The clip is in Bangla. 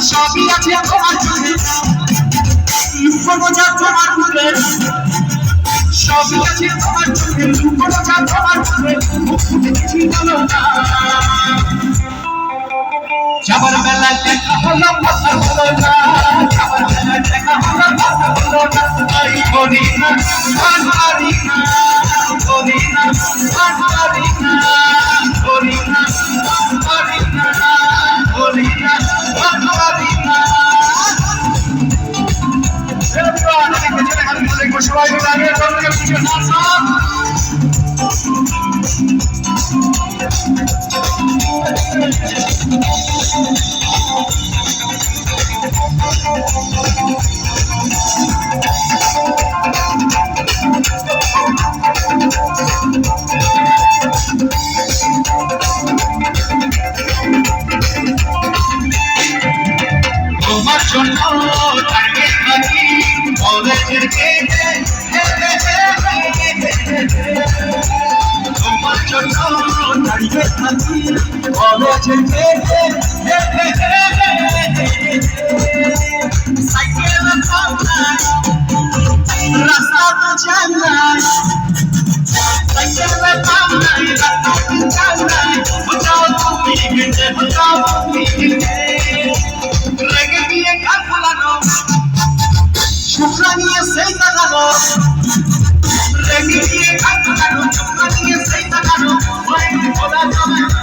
সবই আছে তোমার চোখে লুকোনো যা তোমার মুখে সবই আছে তোমার চোখে লুকোনো যা তোমার মুখে কিছু বলো না যাবার বেলায় দেখা হলো কথা হলো না যাবার বেলায় দেখা হলো কথা হলো না তাই করি না করি না করি না করি না করি না করি না করি না করি না সবাই দাঁড়িয়ে তোমাকে বুঝে না তোমার জন্য দাঁড়িয়ে থাকি কলেজের গেটে তোমার জন্য দাঁড়িয়ে থাকি কলেজের গেটে সাইকেল রাস্তা তো জানাই সাইকেল পাওয়াই রাস্তা তো জানাই বাঁচাও তুমি গেটে বাঁচাও তুমি গেটে রেগে দিয়ে কাজ ফলানো শুকনা নিয়ে সেই তাকানো রেগে দিয়ে কাজ ফলানো শুকনা নিয়ে সেই তাকানো ভোলা যাবে না